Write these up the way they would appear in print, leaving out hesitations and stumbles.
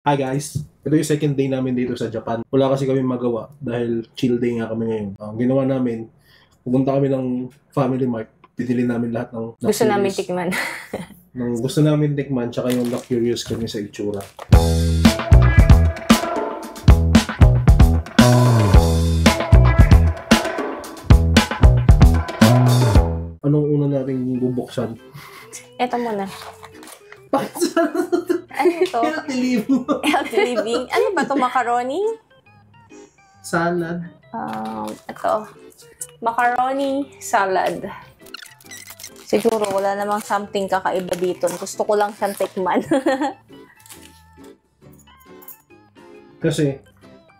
Hi guys! Ito yung second day namin dito sa Japan. Wala kasi kami magawa dahil chill day nga kami ngayon. Ang ginawa namin, pumunta kami ng Family Mart. Pinili namin lahat ng Gusto namin tikman. ng gusto namin tikman, tsaka yung na-curious kami sa itsura. Anong una nating bubuksan? Ito muna. Bakit Ano ito? healthy living? Healthy living. Ano ba ito? Macaroni? Salad. Ito. Macaroni salad. Siguro wala namang something kakaiba dito. Gusto ko lang siyang tikman. Kasi,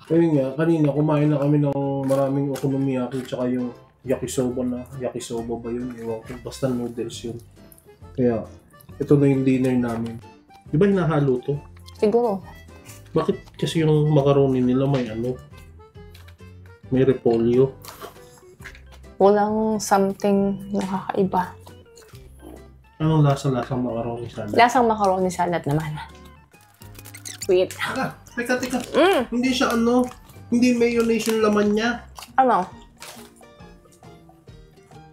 ayun nga, kanina kumain na kami ng maraming okonomiyaki tsaka yung yakisoba na. Yakisoba ba yun? Ewan ko. Basta noodles yun. Kaya, ito na yung dinner namin. Di ba hinahalo to? Siguro. Bakit kasi yung macaroni nila may repolyo? Walang something nakakaiba. Anong lasa-lasang macaroni salad? Lasang macaroni salad naman. Wait. Teka. Hindi siya hindi mayonnaise yung laman niya. Ano?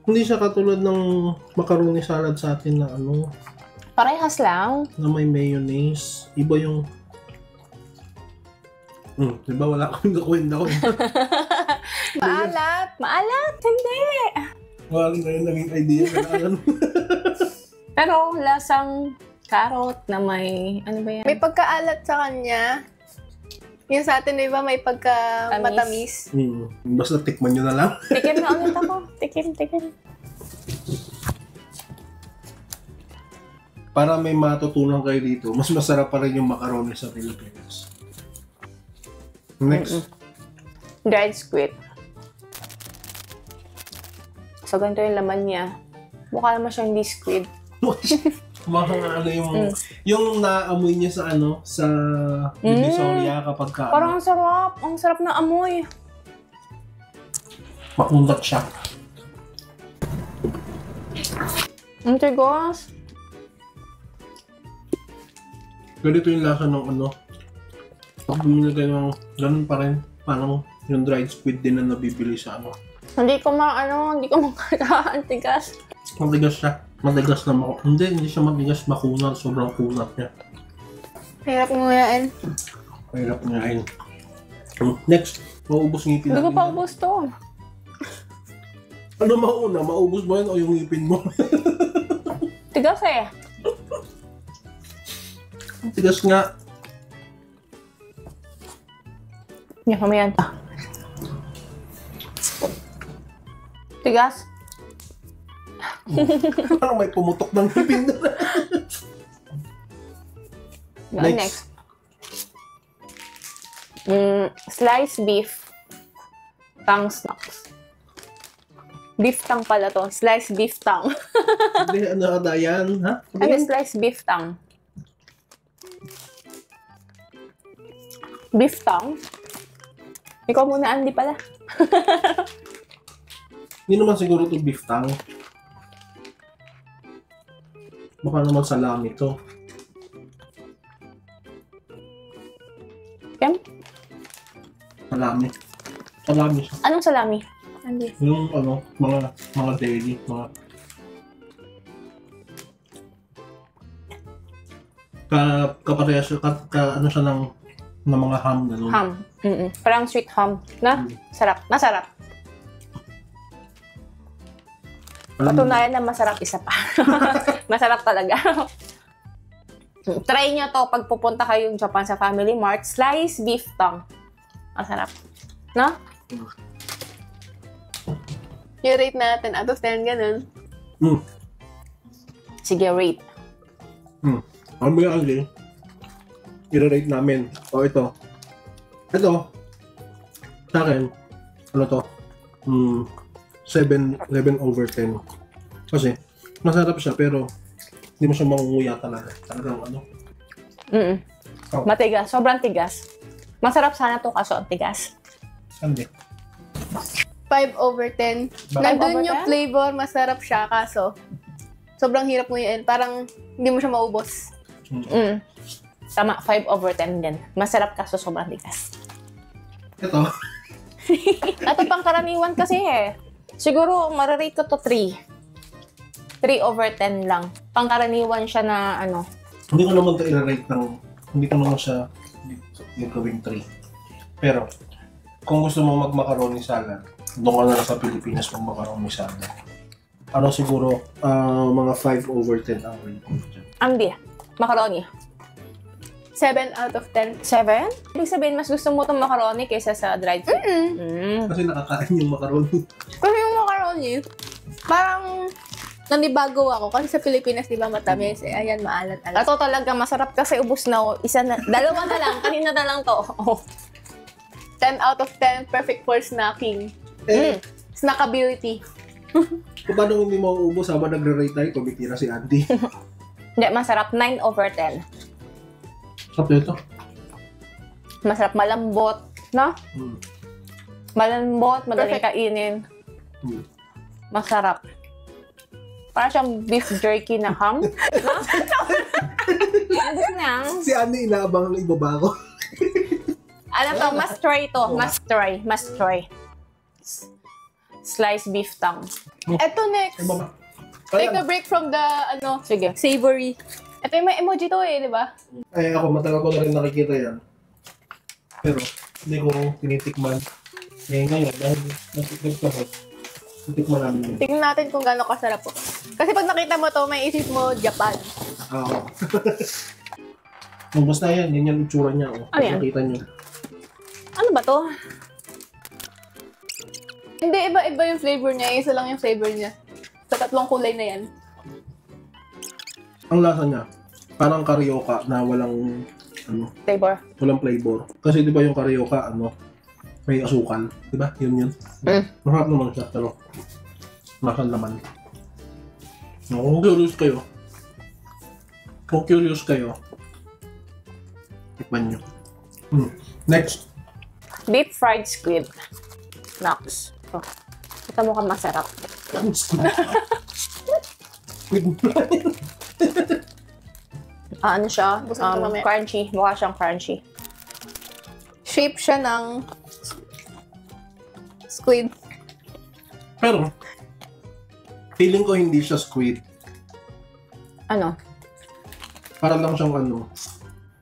Hindi siya katulad ng macaroni salad sa atin na Parehas lang. na may mayonnaise. Iba yung... diba wala akong nakuwenda ko. Maalat. Maalat? Hindi. Wala na yung naging idea. Pero lasang carrot na may... Ano ba yan? May pagkaalat sa kanya. Yung sa atin, di ba, may pagka-matamis. Basta tikman nyo na lang. Tikim na ulit ako. Tikim. Para may matutunan kayo dito, mas masarap pa rin yung macaroni sa Pilipinas. Next. Dried squid. So, ganito yung laman niya. Mukha naman siyang hindi squid. Baka yung naamoy niya sa sa Divisoria kapag ka Parang ang sarap. Ang sarap na amoy. makundat siya. Ang tigos. Ganito yung lasa ng pag bumili tayo ng ganun pa rin. Parang yung dried squid din na nabibili sa Hindi ko makata. Ang tigas. Matigas siya. Matigas na hindi siya matigas. Makunat. Sobrang kunat niya. Hirap nguyain. Mahirap ngayon. Next. Maubos ngipin Hindi ko natin pa yan. ubos to. Ano mauna? Maubos mo yun o yung ngipin mo? Tigas eh. Tigas nga. Yan kami yan. Tigas. Parang may pumutok ng ngipin na. Next. Sliced beef. Tongue snacks. Beef tongue pala to. Sliced beef tongue. Hindi, yan? Ha? Ano sliced beef tongue? Beef tongue? Ikaw muna, Andy pala. Hindi naman siguro ito beef tongue. Baka naman salami to. Yan? Salami. Salami siya. Anong salami? Andy. Yung mga deli, kaparehas siya, siya ng mga ham na Ham. Parang sweet ham. Na? Sarap. Masarap. Patunayan na masarap isa pa. Masarap talaga. Try nyo to pag pupunta kayong Japan sa Family Mart. Sliced beef tongue. Masarap. No? Yung rate natin, out of 10, ganun. Sige, rate. Ang mga ali, i-rate namin. Ito. Sa akin, 7 over 10. Kasi, masarap siya, pero hindi mo siya mangunguya talaga. Talagang Oh. Matigas. Sobrang tigas. Masarap sana to kaso ang tigas. Hindi. 5 over 10. Bakit? Nandun 5 yung over 10? flavor, masarap siya, kaso sobrang hirap nguyain. Parang hindi mo siya maubos. Tama, 5/10 din. Masarap kaso sobrang tigas. Ito. Ito pang karaniwan kasi eh. Siguro, mararate ko to 3. 3/10 lang. Pangkaraniwan siya na ano. Hindi ko naman ito i-rate ng... Hindi ko naman siya yung gawing 3. Pero, kung gusto mo mag-macaroni salad, doon ka na lang sa Pilipinas mag-macaroni salad. Ano siguro, mga 5/10 ang rate ko dyan. Hindi. Macaroni. 7 out of 10. 7? Ibig sabihin, mas gusto mo itong macaroni kaysa sa dried fruit. Kasi nakakain yung macaroni. Kasi yung macaroni, parang nanibago ako. Kasi sa Pilipinas, di ba matamis? Eh, ayan, maalat-alat. Ito talaga masarap kasi ubos na. Dalawa na lang. Kanina na lang to. Oh. 10 out of 10, perfect for snacking. Snackability. Kung paano hindi mo uubos habang nagre-rate tayo, tumitira si Andy. Hindi, masarap. 9/10. Sarap nito. Masarap, malambot. No? Malambot, madaling Perfect. kainin. Masarap. Parang siyang beef jerky na ham. Ano na? Si Andy inaabang ng ibaba ko. Ano to? Must try to. Must try. Must try. Sliced beef tongue. Eto next. Ibaba. Take a Ayan. break from the, Sige. savory. Ito yung may emoji to eh, di ba? Ay, ako, matagal ko na rin nakikita yan. Pero, hindi ko tinitikman. Eh, ngayon, dahil nagtikman titikman namin yun. Tingnan natin kung gaano kasarap po. Kasi pag nakita mo to, may isip mo Japan. Oo. Basta yan, yan yung itsura niya. Oh. Ano yan? Nakita niyo. Ano ba to? Hindi, iba-iba yung flavor niya. Isa lang yung flavor niya. Sa tatlong kulay na yan. Ang lasa niya, parang karyoka na walang Flavor. walang flavor. Kasi di ba yung karyoka, may asukal. Di ba? Yun. Masarap naman siya, pero masal naman. Kung curious kayo, tikman nyo. Next. Deep fried squid. Nox. Oh. Ito mukhang masarap. Ano siya? Busog ka mamaya. Crunchy. Mukha siyang crunchy. Shape siya ng squid. Pero, feeling ko hindi siya squid. Ano? Parang lang siyang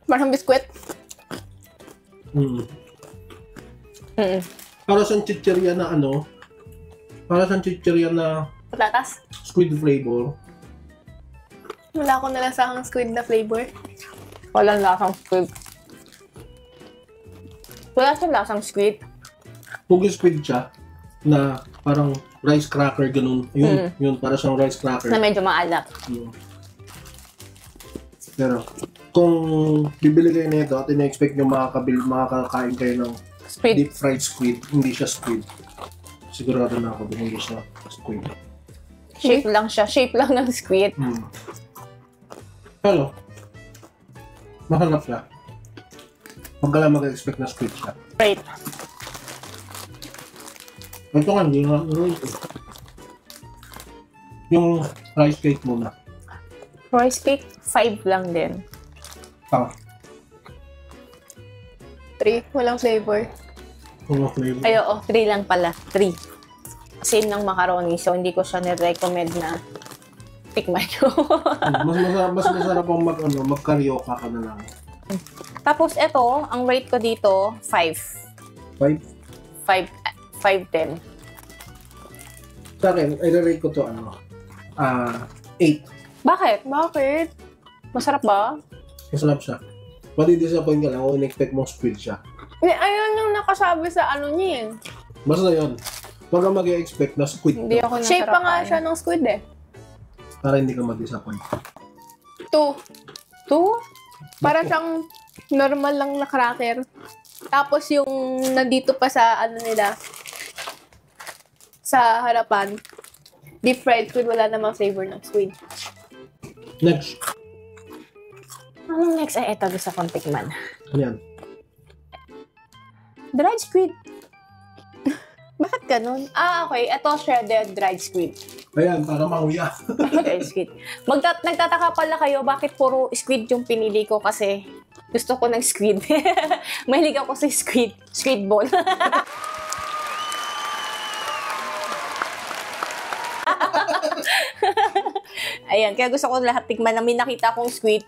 Parang biskwit. Mm-mm. Para siyang chichirya na para siyang chichirya na Patatas. squid flavor. Wala akong nalasahang squid na flavor. Walang lasang squid. Wala siyang lasang squid. Pugi squid siya na parang rice cracker ganun. Yun, para siyang rice cracker. Na medyo maalat. Pero, kung bibili kayo nito at ina-expect nyo makakakain kayo ng Squid. deep fried squid, hindi siya squid. Sigurado na ako din hindi siya squid. Shape lang siya. Shape lang ng squid. Pero, masarap siya. Huwag ka lang mag-expect na squid siya. Right. Ito nga, hindi nga yung rice cake muna. Rice cake, 5 lang din. 3. Walang flavor. Yung flavor. Ay, oo. 3 lang pala. 3. Same ng macaroni. So, hindi ko siya nire-recommend na tikman nyo. mas masarap ang mag-karyoka ka na lang. Tapos, ito, ang rate ko dito, 5. 5? 5/10. Sa akin, i-rate ko to 8. Bakit? Bakit? Masarap ba? Masarap siya. Madi-disappoint ka lang kung in-expect mong squid siya. Ayun yung nakasabi sa niya eh. Basta yun. Huwag kang mag-expect na squid Hindi to. ako nasarapan. Shape pa nga siya ng squid eh. Para hindi ka ma-disappoint. 2. 2? Para siyang normal lang na cracker. Tapos yung nandito pa sa nila, sa harapan, deep fried squid, wala namang flavor ng squid. Next. Anong next? Ay, eto, gusto kong tikman. Ano yan? Dried squid. Bakit ganun? Okay. Ito, shredded dried squid. Ayan, para manguya. Dried squid. Nagtataka pala kayo bakit puro squid yung pinili ko kasi Gusto ko ng squid. Mahilig ako sa squid. Squid ball. Ayan, kaya gusto ko lahat tikman na may nakita akong squid,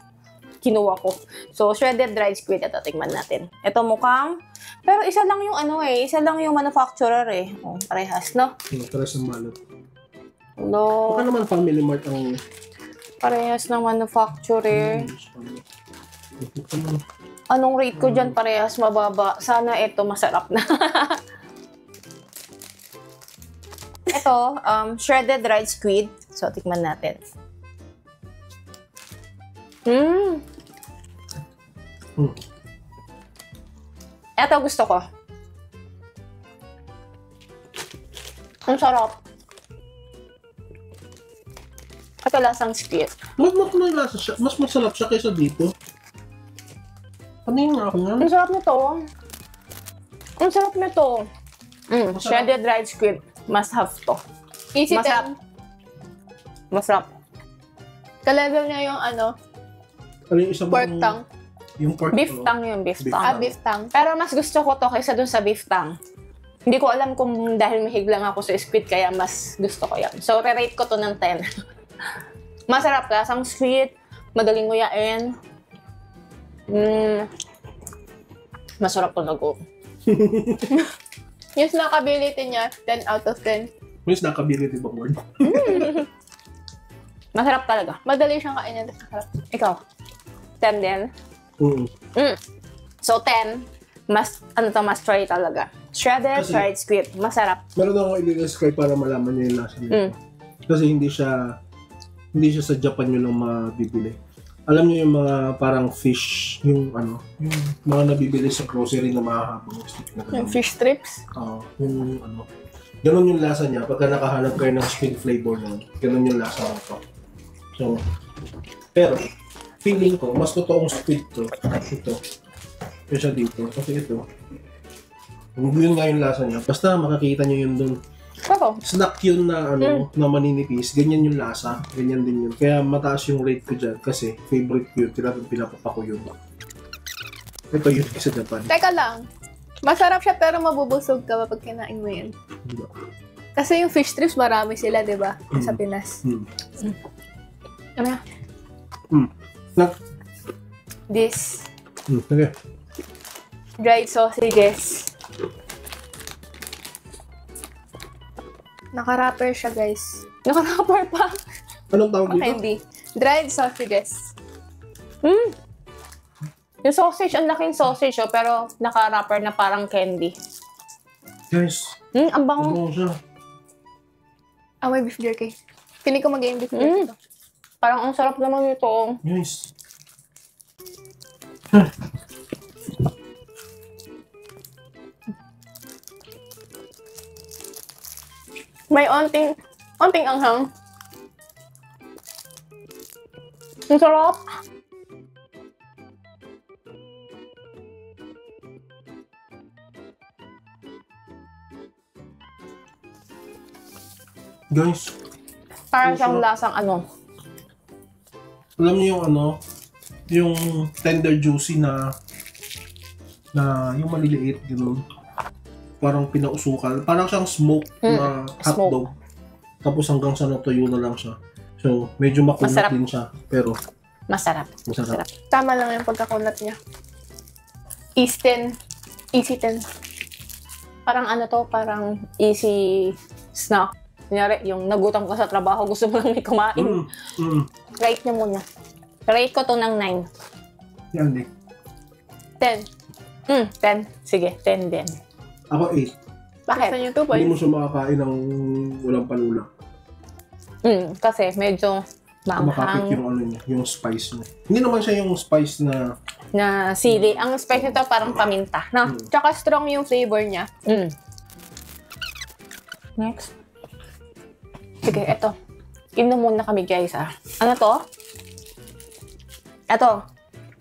kinuha ko. So, shredded dried squid, ito, tikman natin. Ito mukhang, pero isa lang yung ano isa lang yung manufacturer eh. Oh, parehas, no? Parehas ng balot. No, Baka naman Family Mart ang... parehas ng manufacturer. Anong rate ko dyan? Parehas mababa. Sana ito masarap na. Ito, shredded dried squid. So, tikman natin. Ito gusto ko. Ang sarap. Ito lasang squid. Mas masarap siya kaysa dito. Panin nga ako nga. Ang sarap nito. Ang sarap nito. Shredded dried squid. Must have to. Easy Masarap. 10. Masarap. Ka-level niya yung ano, Ano yung isang pork tongue. Yung pork Beef tongue yun, beef Beef tongue. Beef tongue. Pero mas gusto ko to kaysa dun sa beef tongue. Hindi ko alam kung dahil mahilig lang ako sa squid kaya mas gusto ko yan. So, re-rate ko to ng 10. Masarap, lasang sweet, madaling nguyain. Masarap to lago. Yung snackability niya, 10 out of 10. May snackability ba word? Masarap talaga. Madali siyang kainin. Masarap. Ikaw, 10 din? So, 10, mas try talaga. Shredded Kasi- fried squid, masarap. Meron ako i-describe para malaman niyo yung lasa niya. Kasi hindi siya sa Japan yun lang mabibili. Alam niyo yung mga parang fish, yung mga nabibili sa grocery na mahahabang stick na Yung ganun. fish strips. Yung ganun yung lasa niya. Pagka nakahanap kayo ng squid flavor na, ganun yung lasa nito. So, pero, feeling ko, mas totoong squid to. Ito. Kaysa dito. Kasi ito, yun nga yung lasa niya. Basta makakita niyo yun dun. Pero, Snack yun na na maninipis, ganyan yung lasa, ganyan din yun. Kaya mataas yung rate ko dyan kasi favorite ko yun, pinapapa ko yun. Ito yun sa Japan. Teka lang. Masarap siya pero mabubusog ka kapag kinain mo yun. Diba? Kasi yung fish strips, marami sila, di ba? Sa Pinas. ano yan? This. Okay. Dried sausages. Naka-wrapper siya, guys. Naka-wrapper pa. Anong tawag dito? Candy. Dried sausages. Yung sausage, ang laking sausage, pero naka-wrapper na parang candy. Guys, Ang bango. ano siya? May beef jerky. Feeling ko mag-game beef jerky to. Parang ang sarap naman nito. Guys. May onting anghang. Ang sarap. Guys, Parang siyang lasang alam niyo yung yung tender juicy na yung maliliit, gano'n. Parang pinausukan. Parang siyang smoke na hotdog. Tapos hanggang sa natuyo na lang siya. So, medyo makunat Masarap. din siya. Pero, Masarap. masarap. Tama lang yung pagkakunat niya. Easy 10. Easy 10. Parang parang easy snack. Kunyari, yung nagutom ka sa trabaho, gusto mo lang may kumain. Rate niyo muna. Rate ko to ng 9. Yan, Nick. 10. 10. Sige, 10 din. Ako 8. Bakit? Saan yung 2 Hindi points? mo siya makakain ng walang panula. Kasi medyo Makapit maanghang yung niya, yung spice niya. Hindi naman siya yung spice na na sili. Ang spice nito parang paminta. No? Tsaka strong yung flavor niya. Next. Sige, eto. Inom muna kami, guys, Ano to? Eto.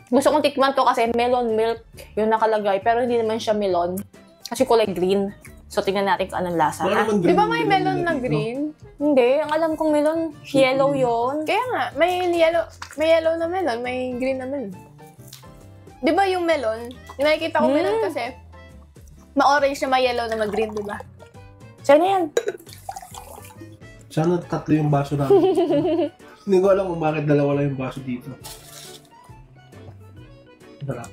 Gusto kong tikman to kasi melon milk yung nakalagay. Pero hindi naman siya melon. Kasi kulay green. So, tingnan natin kung anong lasa. wala naman Di ba green may yung melon na dito. green? Hindi. Ang alam kong melon, yellow yon. Kaya nga, may yellow na melon, may green na melon. Di ba yung melon? Yung nakikita ko melon kasi, ma-orange na ma-yellow na mag-green, di ba? Saan na yan? Sana tatlo yung baso namin. Hindi ko alam kung bakit dalawa lang yung baso dito. Sarap.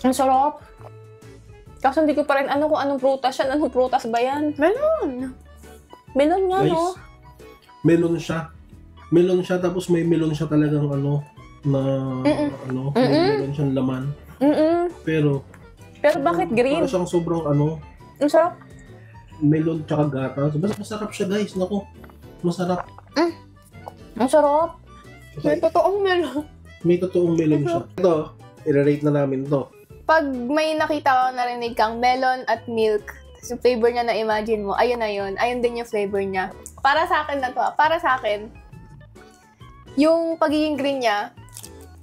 Ang sarap. Kaso hindi ko pa rin kung anong prutas yan. Anong prutas ba yan? Melon! Melon nga, Guys, no? melon siya. Melon siya, tapos may melon siya talagang may melon siyang laman. Pero bakit green? para siyang sobrang Ang sarap. melon tsaka gatas. Basta masarap siya, guys. Naku, masarap. Ang sarap. May totoong melon. May totoong melon siya. Ito, i-rate na namin to. Pag may nakita ka narinig kang melon at milk, yung flavor niya na imagine mo, ayun na yun. Ayun din yung flavor niya. Para sa akin na to, para sa akin, yung pagiging green niya,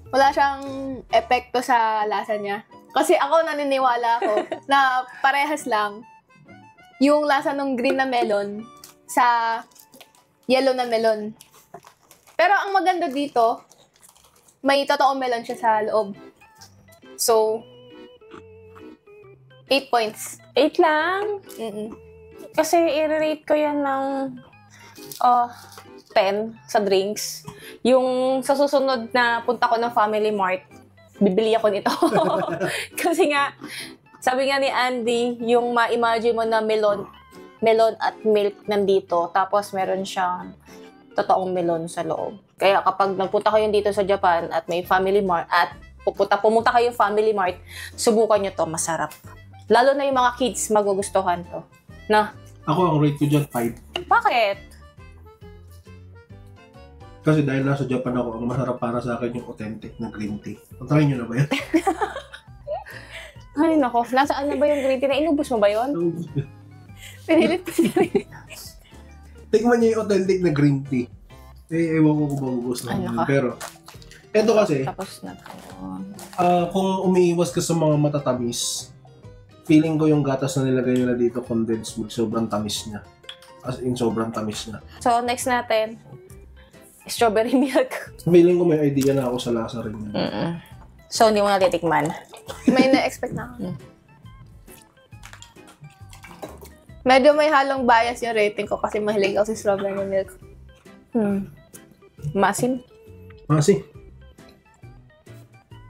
wala siyang epekto sa lasa niya. Kasi ako naniniwala ako na parehas lang yung lasa ng green na melon sa yellow na melon. Pero ang maganda dito, may totoong melon siya sa loob. So, 8 points. 8 lang. Kasi i-rate ko yan ng 10 sa drinks. Yung sa susunod na punta ko ng Family Mart, bibili ako nito. Kasi nga, sabi nga ni Andy, yung ma-imagine mo na melon at milk nandito, tapos meron siyang totoong melon sa loob. Kaya kapag nagpunta kayo dito sa Japan at may Family Mart, at pumunta kayo Family Mart, subukan nyo to, masarap. Lalo na yung mga kids, magugustuhan to. Na? Ako, ang rate ko dyan, 5. Bakit? Kasi dahil nasa Japan ako, ang masarap para sa akin yung authentic na green tea. Try nyo na ba yan? Ay, nako. Nasaan na ba yung green tea? Nainubos mo ba yun? Pinilit pa siya. Tikman nyo yung authentic na green tea. Ewan ko kung mabubos na. Ay, nako. Pero, eto kasi, Tapos na tayo. kung umiiwas ka sa mga matatamis, feeling ko yung gatas na nilagay nila dito, condensed milk, sobrang tamis niya. As in, sobrang tamis niya. So, next natin, strawberry milk. Feeling ko may idea na ako sa lasa rin yan. So, hindi mo na titikman. May na-expect na ako. Medyo may halong bias yung rating ko kasi mahilig ako sa strawberry milk. Masim. Kasi,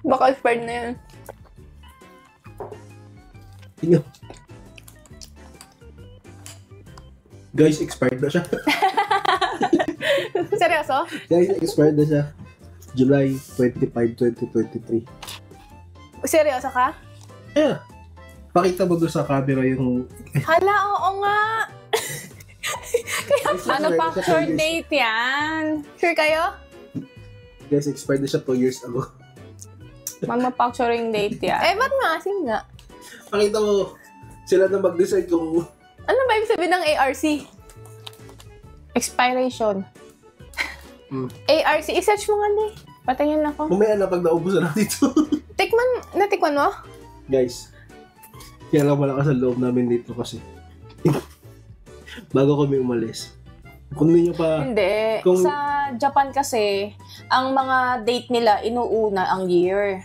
Baka expired na yun. tingnan. Guys, expired na siya. Seryoso? Guys, expired na siya. July 25, 2023. Seryoso ka? Yeah. Pakita mo doon sa camera yung... Hala, oo nga! Manufactured date yan. Sure kayo? Guys, expired na siya 2 years ago. Manufacturing date yan. Eh, ba't maasim nga? Pakita mo, sila na mag-decide kung... Ano ba ibig sabihin ng ARC? Expiration. ARC, i-search mo nga ni. Patingin ako. Mamaya na pag naubusan na dito. Natikman mo? Guys, kaya lang malakas ang loob namin dito kasi bago kami umalis. Kung hindi nyo pa... Hindi. Kung- Sa Japan kasi, ang mga date nila, inuuna ang year.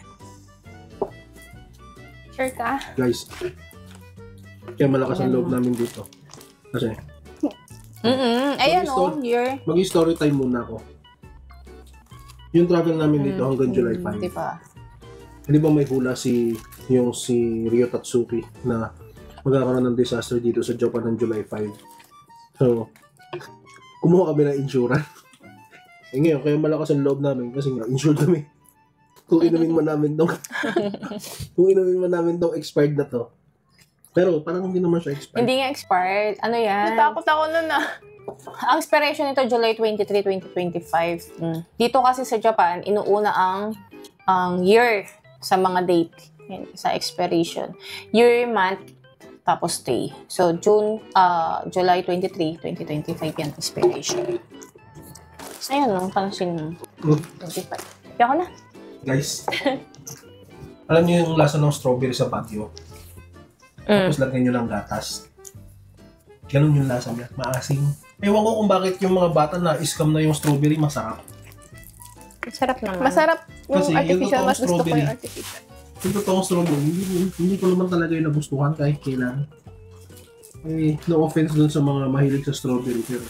Sure ka? Guys, kaya malakas ang loob namin dito. Kasi, Ayan o, year. mag-story time muna ako. Yung travel namin dito hanggang July 5. Di ba? Hindi ba may hula si Ryo Tatsuki na magkakaroon ng disaster dito sa Japan ng July 5. So, kumuha kami ng insurance. Eh ngayon, kaya malakas ang loob namin kasi nga, insured kami. Kung inumin man namin tong expired na to. Pero parang hindi naman siya expired. Hindi nga expired. Ano yan? Natakot ako nun ah. Ang expiration nito, July 23, 2025. Dito kasi sa Japan, inuuna ang year sa mga date. Yan, sa expiration. Year, month, tapos day. So, July 23, 2025 yan, expiration. Ayun, no? Pansin mo. 25. Kaya ko na. Guys, alam niyo yung lasa ng strawberry sa patio? Tapos lagyan nyo lang gatas. Ganun yung lasa niya. Maasim. Ewan ko kung bakit yung mga bata na scam na yung strawberry masarap. Masarap naman. Masarap yung Kasi yung artificial. totoong Mas gusto ko strawberry. yung artificial. Yung totoong strawberry, hindi ko naman talaga yung nagustuhan kahit kailan. Eh, no offense dun sa mga mahilig sa strawberry, pero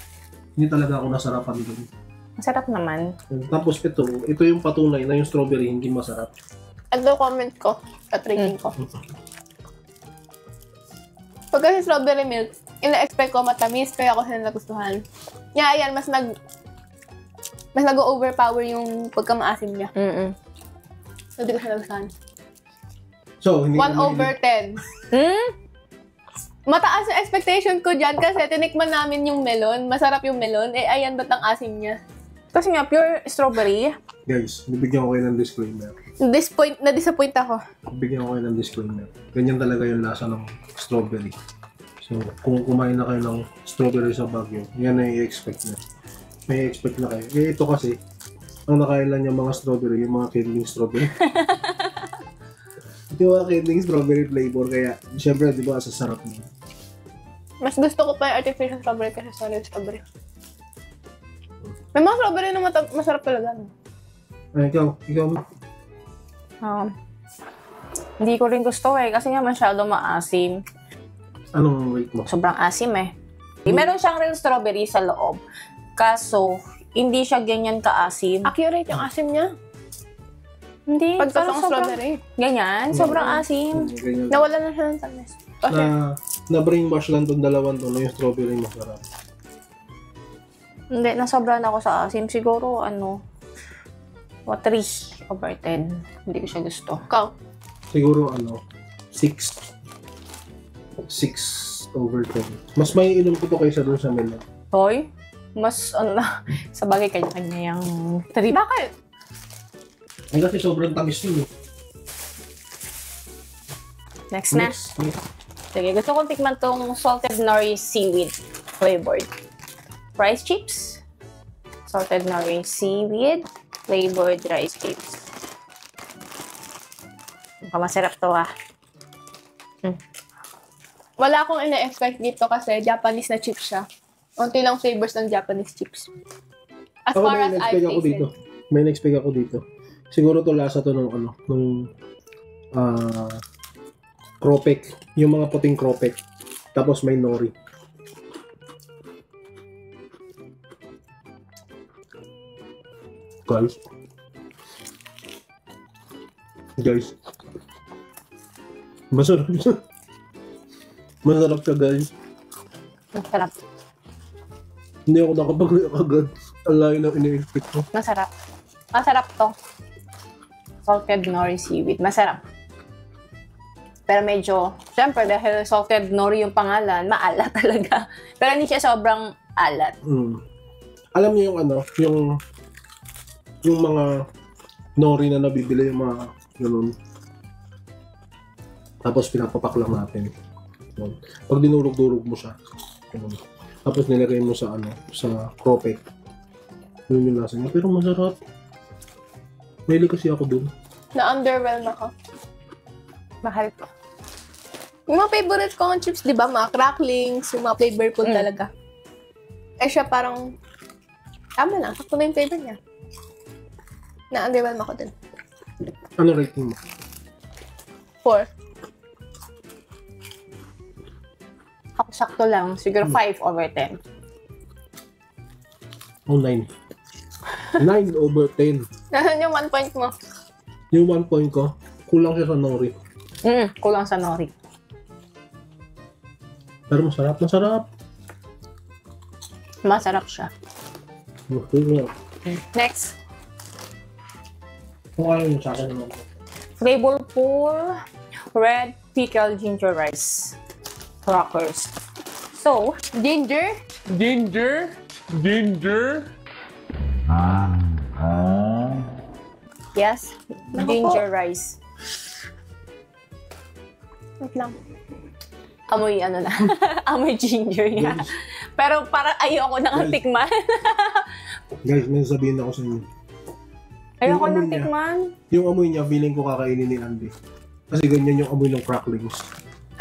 hindi talaga ako nasarapan dun. Masarap naman. Tapos ito yung patunay na yung strawberry hindi masarap. Ito comment ko at rating ko. Pag kasi strawberry milk, ina-expect ko matamis, kaya ako sila nagustuhan. Yan, mas nag-overpower yung pagkamaasim niya. So, hindi ko siya nagustuhan. So, hindi 1 over 10. Mataas yung expectation ko dyan kasi tinikman namin yung melon. Masarap yung melon. Eh, ayan, ba't ang asim niya? Kasi nga, pure strawberry. Guys, bibigyan ko kayo ng disclaimer. Na-disappoint ako. Bibigyan ko kayo ng disclaimer. Ganyan talaga yung lasa ng strawberry. So, kung kumain na kayo ng strawberry sa Baguio, yan na i-expect nyo. May expect na kayo. Eh, ito kasi, ang nakain lang yung mga strawberry, yung mga candying strawberry. Yung mga candying strawberry flavor, kaya, syempre, di ba, sasarap niya. Mas gusto ko pa yung artificial strawberry kasi solid strawberry. May mga strawberry na masarap talaga. No? Ay, ikaw. Hindi ko rin gusto kasi nga masyado maasim. Anong rate mo? Sobrang asim eh. Meron siyang real strawberry sa loob. Kaso, hindi siya ganyan kaasim. Accurate yung asim niya. Hindi. Pag parang totoong sobrang strawberry. ganyan. Sobrang asim. Ganyan. Nawala na siya ng tamis. Kasi, Na-brainwash lang tong dalawang to na yung strawberry masarap. Hindi, nasobrahan ako sa asim. Siguro, 3 over 10. Hindi ko siya gusto. ikaw. Siguro 6 over 10. Mas may inom ko to kaysa dun sa melon. Hoy, mas sa bagay kanya-kanya yung 3. Bakit? Ay kasi sobrang tamis yun eh. Next na. Sige, gusto kong tikman tong salted nori seaweed flavored. Rice chips. Salted nori seaweed flavored rice chips. Mukhang masarap to Wala akong ina-expect dito kasi Japanese na chips siya. Unti lang flavors ng Japanese chips. As Ako far may as I've na-expect ako dito. tasted. May na-expect ako dito. Siguro to lasa to nung cropek. Yung mga puting cropek. Tapos may nori. Guys. Masarap siya. Masarap siya, guys. Masarap. Hindi ako nakapag-react agad. Ang layo ng ini-expect ko. Masarap. Masarap to. Salted nori seaweed. Masarap. Pero medyo, syempre dahil salted nori yung pangalan, maalat talaga. Pero hindi siya sobrang alat. Alam niyo yung yung mga nori na nabibili, yung mga ganun. Tapos pinapapak lang natin. Ganun. Pag dinurog-durog mo siya, ganun. Tapos nilagay mo sa sa cropek. Yun yung lasa niya. Pero masarap. Mahilig kasi ako dun. Na-underwhelm ako. Mahal pa. Yung mga favorite ko ng chips, di ba? Mga cracklings, yung mga flavorful talaga. Eh siya parang, tama lang, sakto na yung flavor niya. Na-underwhelm ako dun. Ano rating mo? 4. Ako sakto lang. Siguro 5 over 10. Oh, 9. 9 over 10. Nasaan yung 1 point mo? Yung 1 point ko, kulang siya sa nori. Kulang sa nori. Pero masarap, masarap. Masarap siya. Next. Kung ayaw nyo sa akin naman. Flavorful red pickled ginger rice crackers. So, Ginger? yes, Naku ginger rice. Wait lang. Amoy amoy ginger niya. Guys. Pero parang ayoko nang Guys. tikman. Guys, may sabihin ako sa inyo. Ayoko Yung amoy nang niya. tikman. Yung amoy niya, feeling ko kakainin ni Andy. Kasi ganyan yung amoy ng cracklings.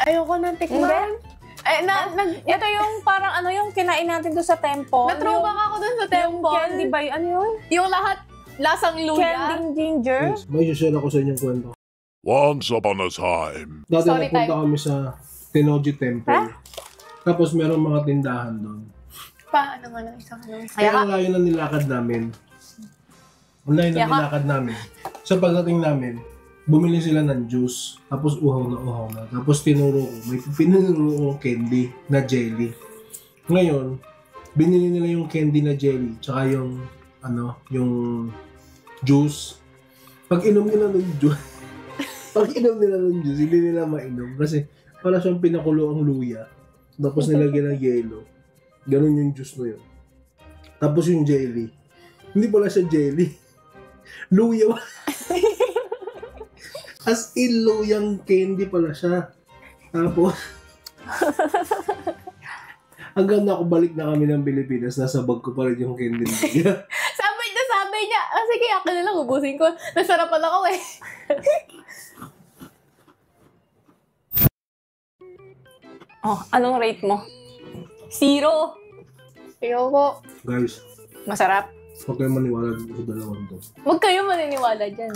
Ayoko nang tikman. Ito yung parang ano yung kinain natin doon sa temple. Na-throwback ako dun sa Yung temple. candy ba yun? Ano yun? Yung lahat, lasang luya. Candy ginger? Guys, may share ako sa inyong kwento. Once upon a time. Dati Story napunta time. kami sa Tenoji Temple. Tapos merong mga tindahan doon. Paano nga lang isang ano? Kaya ang layo na nilakad namin. Ang layo na Yaka. nilakad namin. Sa pagdating namin, bumili sila ng juice. Tapos uhaw na. Tapos tinuro ko. May pinunuro ko candy na jelly. Ngayon, binili nila yung candy na jelly. Tsaka yung, yung juice. Pag inom nila ng juice, hindi nila mainom. Kasi para siyang pinakulo ang luya. Tapos nilagyan ng yelo. Ganun yung juice na yun. Tapos yung jelly. Hindi pala siya jelly. Luya. As in, luyang candy pala siya. Tapos, hanggang nakabalik na kami ng Pilipinas, nasa bag ko pa rin yung candy luya. Sabi niya, sige, akin na lang, ubusin ko. Nasarapan ako eh. Oh, anong rate mo? 0. Ayoko. Guys, Masarap. huwag kayo maniwala dito sa dalawang to. Huwag kayo maniniwala dyan.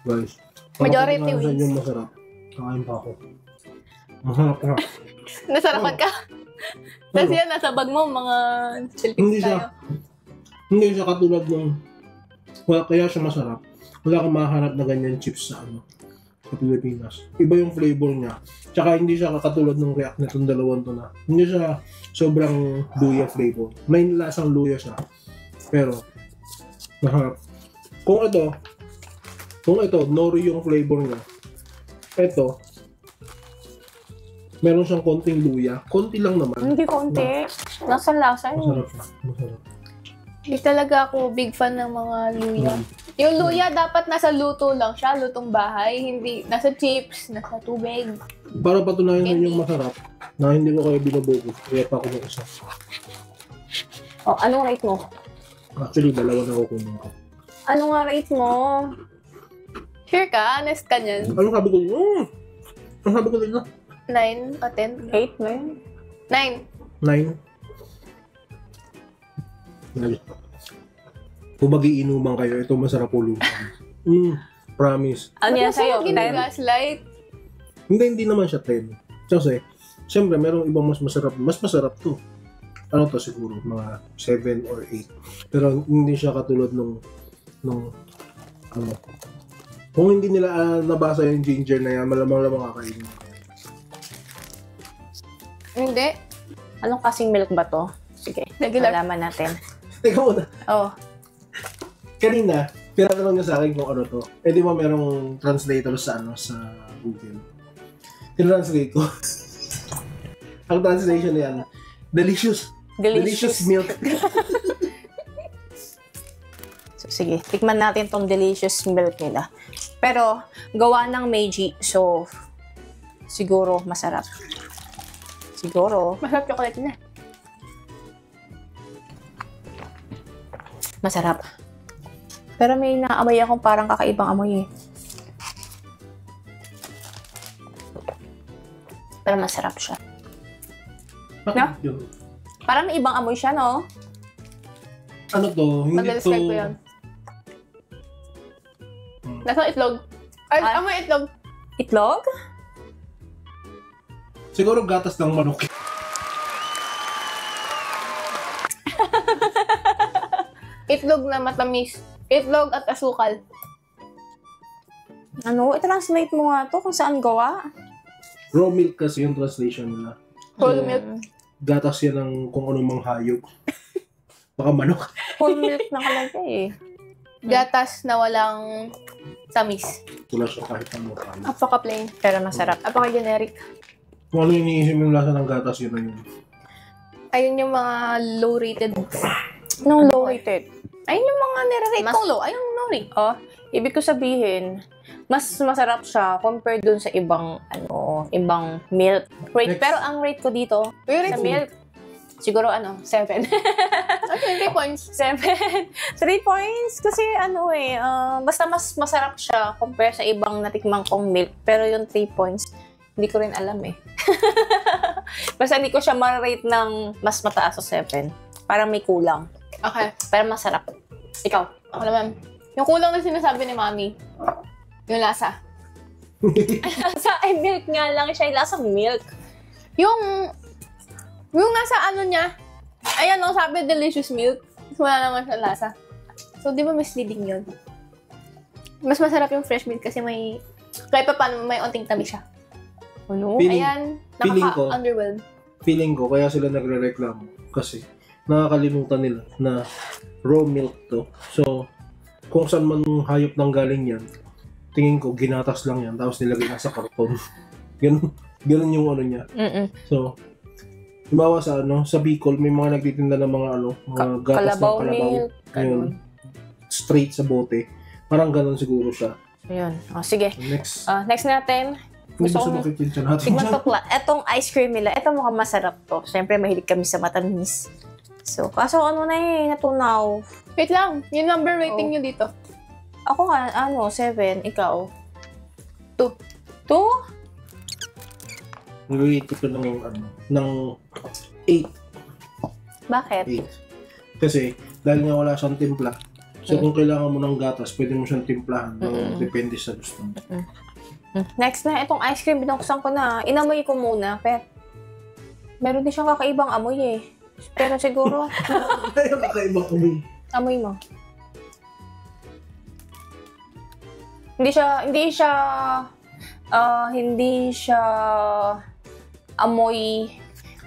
Guys, Majority para wins. yung masarap. Kakain pa ako. Masarap na. Nasarapan ka. Kasi yan, nasa bag mo, mga Hindi chilpix siya. tayo. Hindi siya katulad ng... Kaya siya masarap. Wala kang mahanap na ganyan chips sa sa Pilipinas. Iba yung flavor niya. Tsaka hindi siya katulad ng react na itong dalawang to na. Hindi siya sobrang luya flavor. May lasang luya siya. Pero, masarap. Kung ito, nori yung flavor niya. Ito, meron siyang konting luya. Konti lang naman. Hindi konti. Nasa lasa yun. Masarap siya. Masarap. Hindi talaga ako big fan ng mga luya. Yung luya, dapat nasa luto lang siya, lutong bahay. Hindi, nasa chips, nasa tubig. Para patunayan nyo yung masarap, na hindi ko kayo binabogo. Kaya pa ako ng isa. Oh, anong rate mo? Actually, dalawa na kukunin ko. Ano nga rate mo? Sure ka? Honest ka niyan? Anong sabi ko? Anong sabi ko dito? 9 o 10? 8 na yun. 9. 9. Kung mag-iinuman kayo, ito masarap ulo. Promise. Ano yan sa'yo? 10? Ginigaslight. Hindi naman siya 10. Kasi, siyempre, merong ibang mas masarap. Mas masarap to. Ano to siguro? Mga 7 or 8. Pero hindi siya katulad nung kung hindi nila nabasa yung ginger na yan, malamang kakainin. Hindi. Anong kasing milk ba to? Sige, Regular. malaman natin. Teka muna. Oh, Kanina, pinatanong niya sa akin kung ano to. Eh di ba merong translator sa Google. Tinranslate ko. Ang translation na yan, delicious milk. so, sige, tikman natin tong delicious milk nila. Pero, gawa ng Meiji, so, siguro masarap. Siguro, Masarap chocolate na. masarap. Pero may naamoy akong parang kakaibang amoy eh. Pero masarap siya. No? Yun. Parang may ibang amoy siya, no? Ano to? Hindi to... Mag-describe ko yun. Nasa itlog. Ay, Ah. amoy itlog. Itlog? Siguro gatas ng manok. Itlog na matamis. Itlog at asukal. Ano? I-translate mo nga to kung saan gawa. Raw milk kasi yung translation nila. Whole milk. Gatas yan ng kung anong mga hayop. Baka manok. Whole milk na kalagay eh. Gatas na walang tamis. Wala siya kahit ano. Apaka-plain. Pero masarap. Apaka-generic. Kung ano yung iniisip yung lasa ng gatas, yun na yun. Ayun yung mga low-rated. Nung low rated. Ayun yung mga nire-rate Mas- kong low. Ayun yung low-rate. Oh, ibig ko sabihin, mas masarap siya compared dun sa ibang milk. Rate, Next. pero ang rate ko dito sa milk, siguro 7. Okay, 3 points. 7. 3 points kasi basta mas masarap siya compare sa ibang natikmang kong milk. Pero yung 3 points, Hindi ko rin alam eh. Basta hindi ko siya ma-rate ng mas mataas sa 7. Parang may kulang. Okay. Pero masarap. Ikaw? Ako naman. Yung kulang na sinasabi ni Mami. Yung lasa. Lasa ay milk nga lang siya. Lasang milk. Yung nasa ano niya, ayan o, sabi delicious milk. Wala naman siya lasa. So, di ba misleading yun? Mas masarap yung fresh milk kasi may, kahit pa paano may onting tamis siya. Ano? Ayan, feeling ko- nakaka-underwhelm. Feeling ko, kaya sila nagre-reklamo. Kasi, nakakalimutan nila na raw milk to. So, kung saan man hayop nang galing yan, tingin ko, ginatas lang yan, tapos nilagay na sa karton. Ganun yung ano niya. So, halimbawa sa Bicol, may mga nagtitinda ng mga mga gatas Kalabaw ng kalabaw. milk. Ayun, straight sa bote. Parang ganun siguro siya. Ayun. O, sige. Next. Next natin. Kung Gusto gusto kong makikita siya natin tignan dyan. to etong ice cream nila. Ito mukhang masarap to. Siyempre, mahilig kami sa matamis. So, kaso ano na natunaw. Wait lang, yung number rating Oh. nyo dito. Ako nga, 7. Ikaw? 2. 2? Nililito ko ng 8. Bakit? 8. Kasi, dahil nga wala siyang timpla. So, kung kailangan mo ng gatas, pwede mo siyang timplahan. Depende sa gusto mo. Next na, itong ice cream, binuksan ko na. Inamoy ko muna, pero meron din siyang kakaibang amoy eh. Pero siguro, Ayaw kakaibang amoy. amoy mo. Hindi siya amoy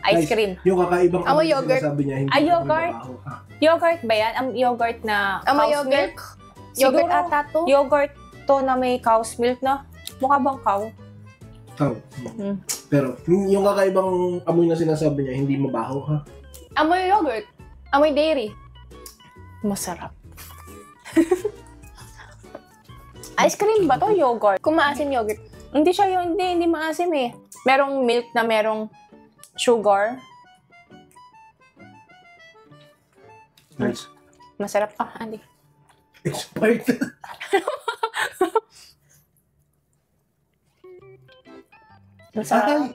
ice cream. Yung kakaibang Amoy amoy na yogurt. sinasabi niya, hindi Ah, amoy yogurt? mabaho, ha? Yogurt ba yan? Yogurt na Amoy cow's yogurt? milk? Yogurt Siguro, ata to? yogurt to na may cow's milk na. Mukha bang cow? Tao. Pero, yung kakaibang amoy na sinasabi niya, hindi mabaho, ha? Amoy yogurt. Amoy dairy. Masarap. Ice cream ba to? Yogurt? Kung maasim yogurt. Hindi siya hindi maasim eh. Merong milk na merong sugar. Nice. Masarap. Andi. Expired. Masarap.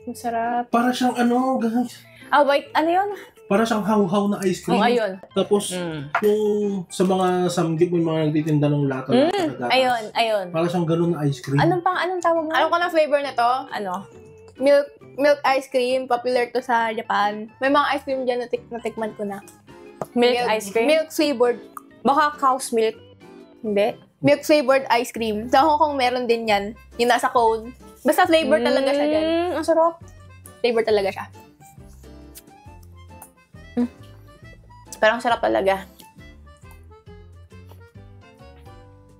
Masarap. Para siyang guys. Wait. Ano yun? Para siyang haw-haw na ice cream. Ayun. Tapos, yung sa mga samgip, may mga nagtitinda ng lata na gatas. Ayun. Para siyang ganun na ice cream. Anong tawag mo? Alam ko na flavor na to. Ano? Milk ice cream. Popular to sa Japan. May mga ice cream dyan na natikman ko na. Milk ice cream? Milk flavored. Baka cow's milk. Hindi. Milk flavored ice cream. Sa Hong Kong meron din yan. Yung nasa cone. Basta flavor talaga siya dyan. Ang sarap. Flavor talaga siya. Pero ang sarap talaga.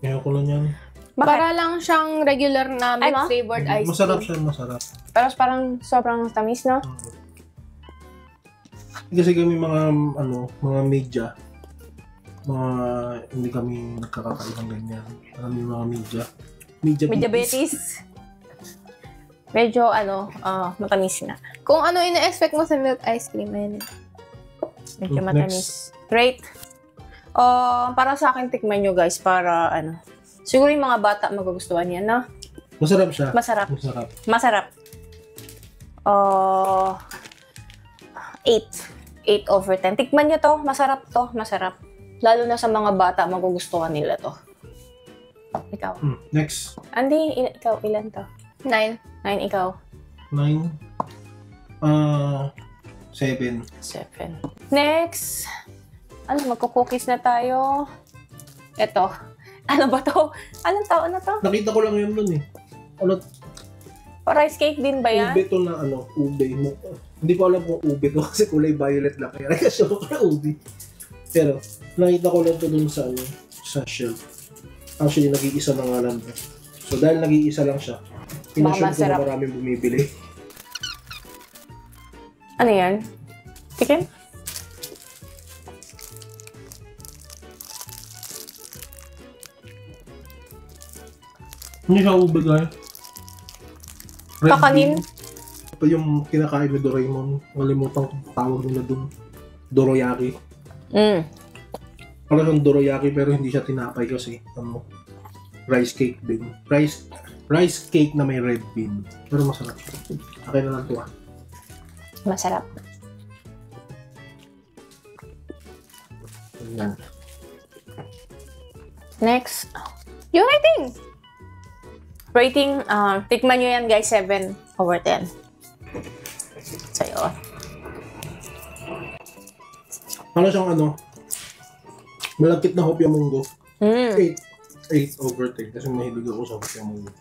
Kaya ko lang yan. Bakit? Para lang siyang regular na milk Ano? flavored ice Masarap cream. siya, masarap. Pero parang sobrang tamis, no? Kasi kami mga media, hindi kami nagkakakaibang ganyan. May mga media. May diabetes. Medyo, matamis na. Kung ano ina-expect mo sa milk ice cream, ayun. Medyo Next. matamis. Great. Para sa akin, tikman nyo guys, para siguro yung mga bata magugustuhan yan, no? Masarap siya. Masarap. Masarap. Masarap. 8 over 10. Tikman nyo to. Masarap to. Masarap. Lalo na sa mga bata, magugustuhan nila to. Ikaw. Next. Andy, ikaw, ilan to? 9. 9, ikaw. 9. 7. 7. Next. Magko-cookies na tayo. Ito. Ano ba to? Anong taon na to? Nakita ko lang yun dun eh. Rice cake din ba yan? Ube to na ube mo. Hindi ko alam kung ube to kasi kulay violet lang. Kaya kasi ako na ube. Pero, nakita ko lang to dun sa shelf. Actually, nag-iisa na nga lang. So, dahil nag-iisa lang siya, pinasyon ko na masarap. maraming bumibili. Ano yan? Chicken? Hindi siya ube, guys. Red Kakanin? bean. Ito yung kinakain ni Doraemon. Kalimutan kung tawag nila dun. Doroyaki. Parang siyang doroyaki pero hindi siya tinapay kasi rice cake din. Rice cake na may red bean. Pero masarap. Akin na lang to ah. Masarap. Ayan. Next. Yung rating! Rating, tikman nyo yan guys, 7/10. Sa'yo. Para siyang ano, malagkit na hopya munggo. 8/10 kasi mahilig ako sa hopya munggo.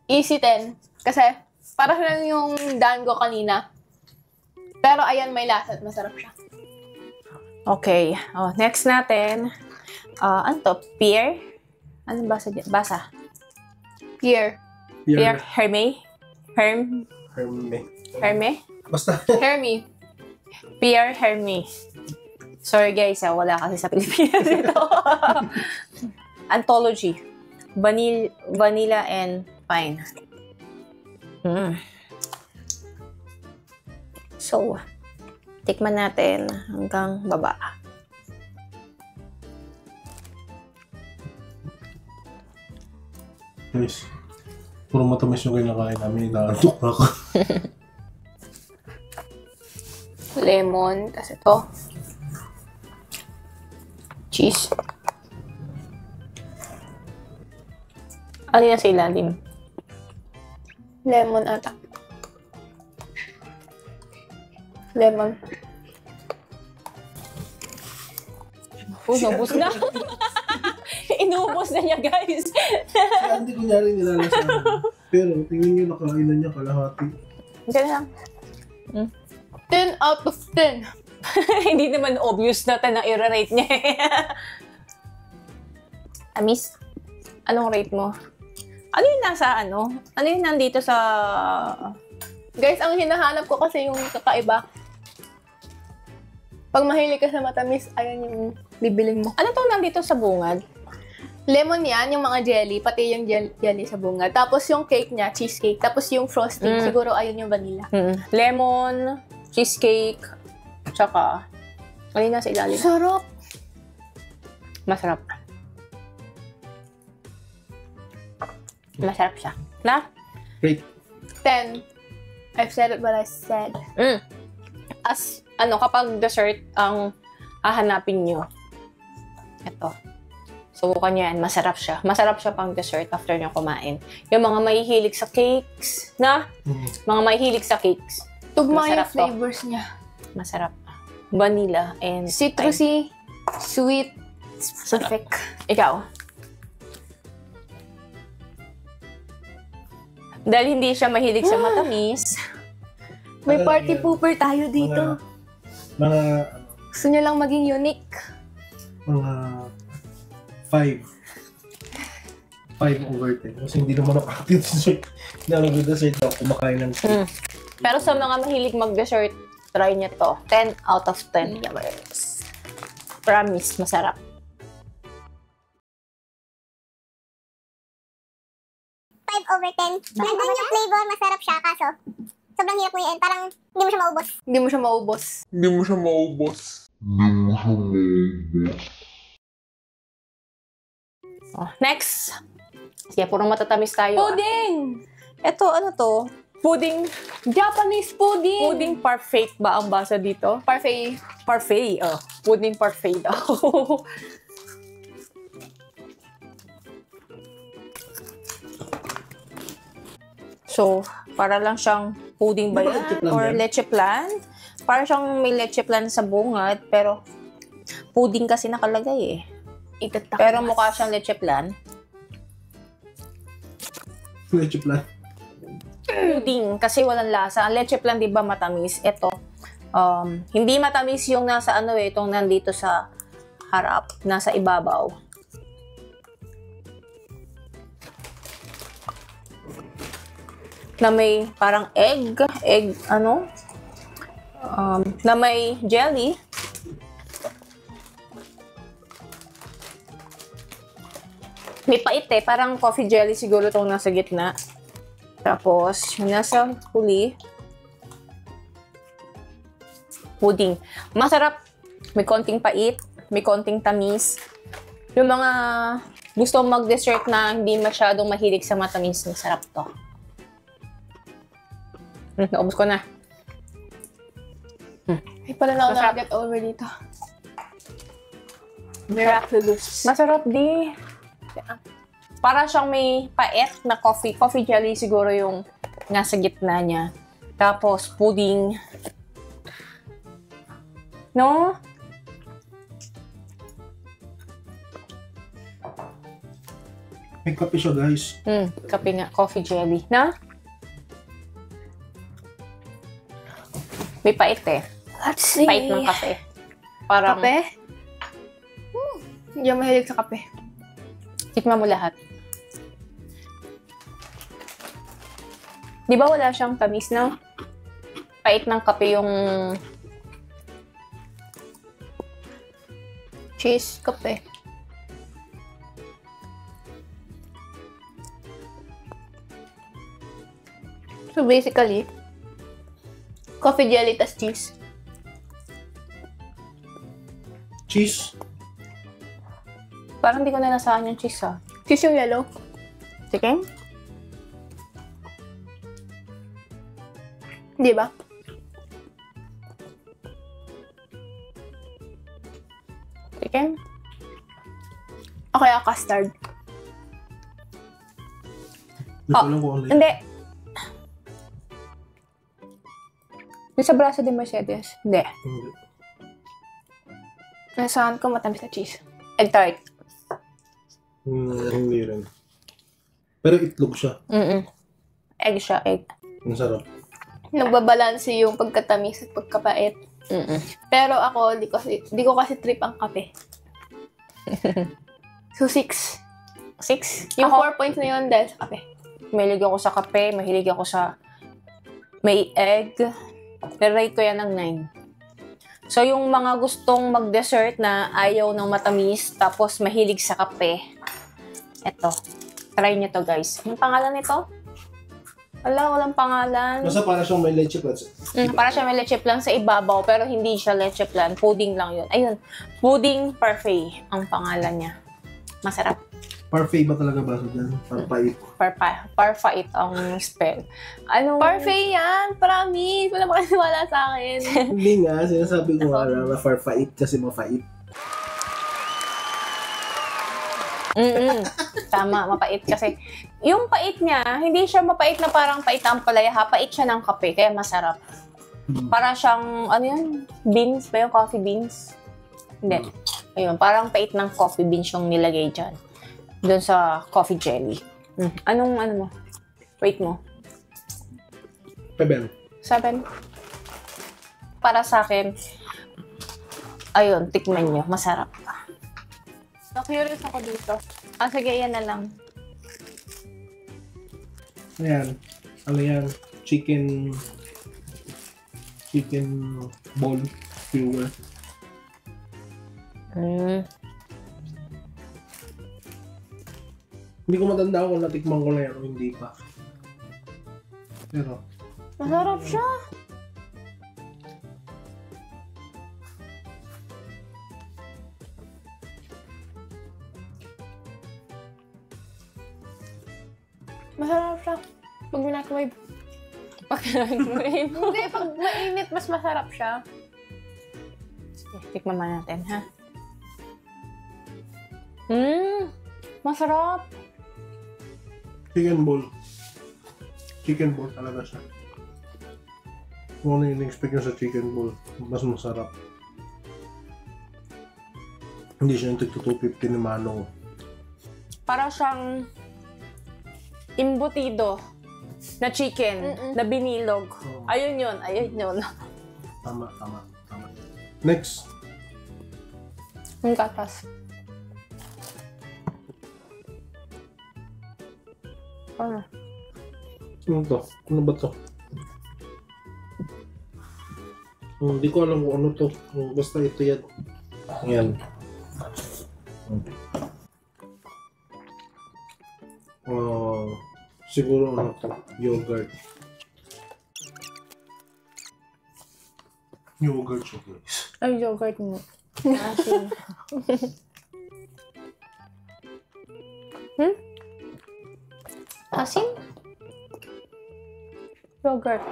Easy 10. Kasi, para lang yung daan ko kanina. Pero ayan, may lasa at masarap siya. Okay. Next natin. Ano to? Pear? Anong basa dyan? Basa. Pear. Pear Hermé? Herme. Hermé? Basta. Hermie. Pear Hermé. Sorry guys, wala kasi sa Pilipinas ito. Anthology. Vanilla and pine. So, tikman natin hanggang baba. Guys, puro matamis yung kinakain namin. Inaantok na ako. Lemon. Tapos ito. Cheese. Ano yan sa ilalim? Lemon ata. Lemon. Inubos na. Inubos na niya, guys. Kaya hindi kunyari nilalasahan. Pero tingin nyo nakain na niya kalahati. Diyan lang. 10 out of 10. Hindi naman obvious na na i-rate niya. Amis, anong rate mo? Ano yung nasa ano? Ano yung nandito sa... Guys, ang hinahanap ko kasi yung kakaiba. Pag mahilig ka sa matamis, ayan yung bibiling mo. Ano to nandito sa bungad? Lemon yan, yung mga jelly, pati yung jelly sa bunga. Tapos yung cake niya, cheesecake. Tapos yung frosting, siguro ayun yung vanilla. Lemon, cheesecake, tsaka... Ano yung nasa ilalim? Sarap! Masarap. Masarap siya. Na? Great. 10. I've said it what I said. As, kapag dessert ang hahanapin nyo, ito. Subukan nyo yan. Masarap siya. Masarap siya pang dessert after nyo kumain. Yung mga mahihilig sa cakes, na? Mga mahihilig sa cakes. Tugma yung Masarap to. flavors niya. Masarap. Vanilla and Citrusy, sweet, perfect. Ikaw? Dahil hindi siya mahilig sa matamis. May party pooper tayo dito. Mga Gusto niyo lang maging unique. mga 5/10. Kasi hindi naman ako active dessert. Hindi ako dessert ako kumakain ng cake. Pero sa mga mahilig mag-dessert, try niyo to. 10 out of 10. Yummers. Promise, masarap. 5/10. Nandun yung flavor, masarap siya, kaso sobrang hirap mo i-end. Parang hindi mo siya maubos. Hindi mo siya maubos. Next. Sige, puro matatamis tayo. Pudding! Ito, ano to? Pudding. Japanese pudding! Pudding parfait ba ang basa dito? Parfait. Parfait. Pudding parfait daw. So, para lang siyang pudding ba Di ba yan? leche plan Or yan? leche plan? Para siyang may leche plan sa bungad, pero pudding kasi nakalagay eh. Pero mukha siyang leche plan. Leche plan. Pudding kasi walang lasa. Ang leche plan, di ba, matamis? Ito, hindi matamis yung nasa itong nandito sa harap, nasa ibabaw. Na may parang egg, na may jelly. May pait parang coffee jelly siguro itong nasa gitna. Tapos, yung nasa huli, pudding. Masarap. May konting pait, may konting tamis. Yung mga gusto mag-dessert na hindi masyadong mahilig sa matamis, masarap to. Naubos ko na. Ay, pala na ako Masarap. na-get over dito. Miraculous. Masarap di. Para siyang may pait na coffee. Coffee jelly siguro yung nasa gitna niya. Tapos, pudding. No? May kape siya, guys. Kape nga. Coffee jelly. Na? May pait eh. Let's see. Pait ng kape. Parang, Kape? Hindi ako mahilig sa kape. tikman mo lahat. Di ba wala siyang tamis, no? Pait ng kape yung Cheese, kape. So basically, coffee jelly tas cheese. Cheese. parang di ko nalasahan yung cheese, ah. Cheese yung yellow. Chicken? Di ba? Chicken? O kaya custard. Hindi ko alam kung ano yun. Hindi. Yung sa braso de Mercedes? Hindi. Hindi. Nasahan ko matamis na cheese. Egg tart. Hindi rin. Pero itlog siya. Egg siya, egg. Ang sarap. Nagbabalanse yung pagkatamis at pagkapait. Pero ako, di ko kasi trip ang kape. So, 6. 6? Yung Ako, 4 points na yun dahil sa kape. mahilig ako sa kape, mahilig ako sa may egg. Nirate ko yan ng 9. So, yung mga gustong mag-dessert na ayaw ng matamis, tapos mahilig sa kape, eto. Try nyo to, guys. Anong pangalan nito? Wala, walang pangalan. Basta para siyang may leche plats. Para siya may leche plan sa ibabaw, pero hindi siya leche plan. Pudding lang yun. Ayun, pudding parfait ang pangalan niya. Masarap. Parfait ba talaga ba dyan? Parfait. Parfait ang spell. Ano? Parfait yan! Promise! Wala makaniwala sa akin. Hindi nga, sinasabi ko nga lang na parfait kasi mafait. Tama, mapait kasi. Yung pait niya, hindi siya mapait na parang pait ang palaya, ha? Pait siya ng kape, kaya masarap. Para siyang, ano yan? Beans ba yung coffee beans? Hindi. Ayun, parang pait ng coffee beans yung nilagay dyan. Doon sa coffee jelly. Anong, ano mo? Rate mo? 7. 7. Para sa akin, ayun, tikman nyo. Masarap. Na-curious ako dito. Sige, yan na lang. Ayan. Ano yan? Chicken ball. Viewer. Hindi ko matanda kung natikman ko na yan o hindi pa. Pero, Masarap siya. Masarap siya. Pag minacrowave. Hindi, pag mainit, mas masarap siya. Tikman man natin, ha? Masarap. chicken ball. Chicken ball talaga siya. Kung ano yung expect nyo sa chicken ball, mas masarap. Hindi siya yung tigto 250 ni Manong. Para siyang imbutido na chicken na binilog. Oo. Ayun yun, ayun yun. Tama. Next. Ang gatas. Ano? Ano to? Ano ba to? Hindi ko alam kung ano to. Basta ito yan. Ayan. Siguro ano to? Yogurt. Yogurt siya, guys. Ay, yogurt mo. Asin. Asin? Yogurt.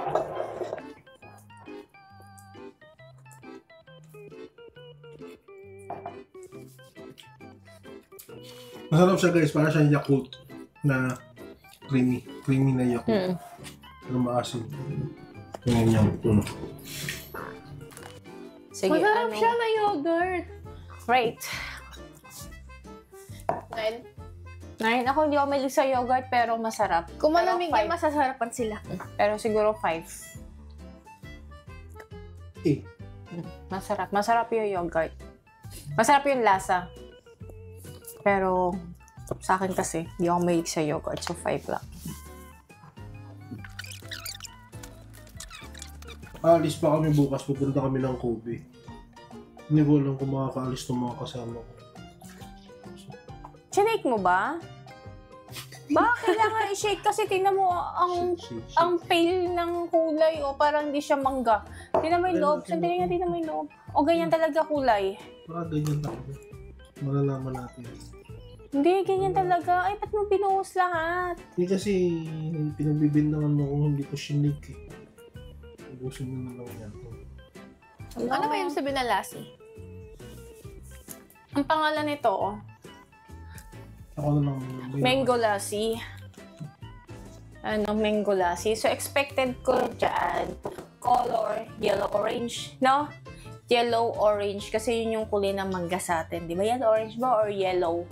Masarap siya guys, para siyang Yakult na creamy. Creamy na Yakult. Pero maasin. Tingnan niya. Sige, Masarap siya na yogurt. Right. 9. 9. Ako hindi ako mahilig sa yogurt, pero masarap. Kung Pero malamig five. yan, masasarapan sila. Pero siguro 5. Eh, Masarap. Masarap yung yogurt. Masarap yung lasa. Pero, sa akin kasi, hindi ako mahilig sa yogurt. So, 5 lang. alis pa kami bukas. Pupunta kami ng Kobe. Hindi ko alam kung makakaalis ng mga kasama ko. Sinake mo ba? Ba, kailangan i-shake kasi tingnan mo ang pale ng kulay o parang hindi siya mangga. Tingnan mo yung loob. Sandali nga, tingnan mo yung loob. O ganyan talaga kulay. Baka ganyan tayo. Malalaman natin. Hindi, ganyan talaga. Ay, ba't mo binuhos lahat? Hindi kasi pinagbibintangan mo kung hindi ko shinig eh. Ubusin mo na lang yan. Ano ba yung sabi na lassi? Ang pangalan nito, Ako na lang. Mango Lassi. Mango Lassi. So, expected ko dyan, color, yellow-orange, no? Yellow-orange, kasi yun yung kulay ng mangga sa atin. Di ba yan? Orange ba or yellow?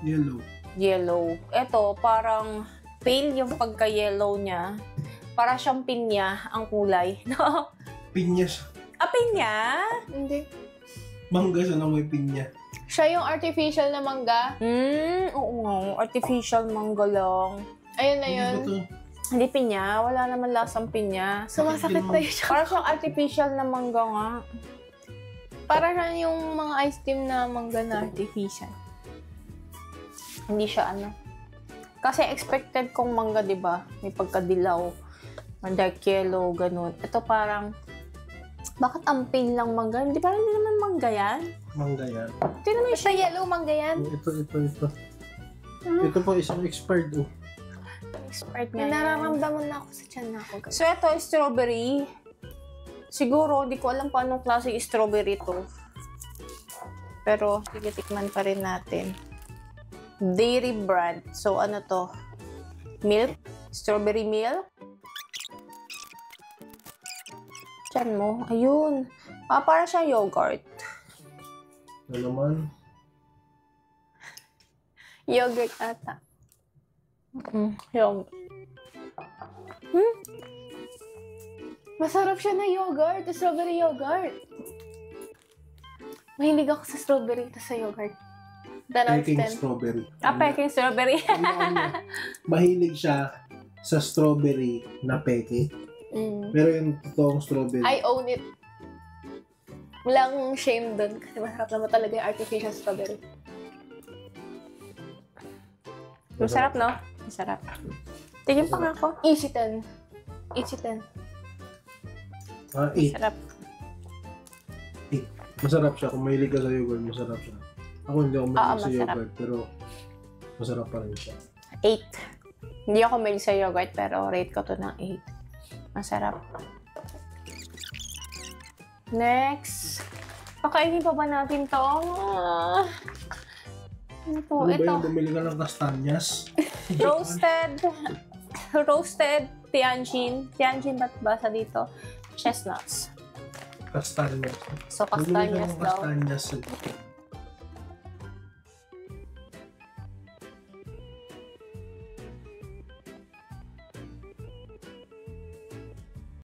Yellow. Yellow. Ito, parang pale yung pagka-yellow niya. Para siyang pinya ang kulay. No? Pinya siya. Ah, pinya? Hindi. Mangga siya na may pinya. Siya yung artificial na mangga. Oo nga. Artificial mangga lang. Ayun na yun. Ano ba to? Hindi pinya. Wala naman lasang pinya. Sumasakit tayo siya. Para siyang artificial na mangga nga. Para siya yung mga ice cream na mangga na artificial. Hindi siya Kasi expected kong mangga, di ba? May pagkadilaw. Dark yellow, ganun. Ito parang, bakit ang pale lang mangga? Hindi parang hindi naman mangga yan. Mangga yan. Tingnan mo yung Basta yellow mangga yan. Ito. Ito po isang expired oh. expired May nga yan. nararamdaman na ako sa tiyan na ako. So, ito, strawberry. Siguro, hindi ko alam pa anong klase strawberry to. Pero, sige, tikman pa rin natin. Dairy brand. So, ano to? Milk? Strawberry milk? Diyan mo. Ayun. Para siya yogurt. Ano naman? Yogurt ata. Yogurt. Masarap siya na yogurt. Strawberry yogurt. Mahilig ako sa strawberry at sa yogurt. Peking strawberry. Peking strawberry. Mahilig siya sa strawberry na peke. Pero yung totoong strawberry. I own it. Walang shame dun kasi masarap naman talaga yung artificial strawberry. Masarap, no? Masarap. Tingin pa nga ako. Easy 10. Easy 10. 8. Masarap. Masarap siya. Kung mahilig ka sa yogurt, masarap siya. Ako hindi ako mahilig sa masarap. yogurt, pero masarap pa rin siya. 8. Hindi ako mahilig sa yogurt, pero rate ko to ng 8. Masarap. Next. Pakainin pa ba natin to? Ano to? Ano ba Ito. yung bumili ka ng kastanyas? Roasted Tianjin. Tianjin ba't basa dito? Chestnuts. Kastanyas. So, Bumili ka castañas ng daw. kastanyas.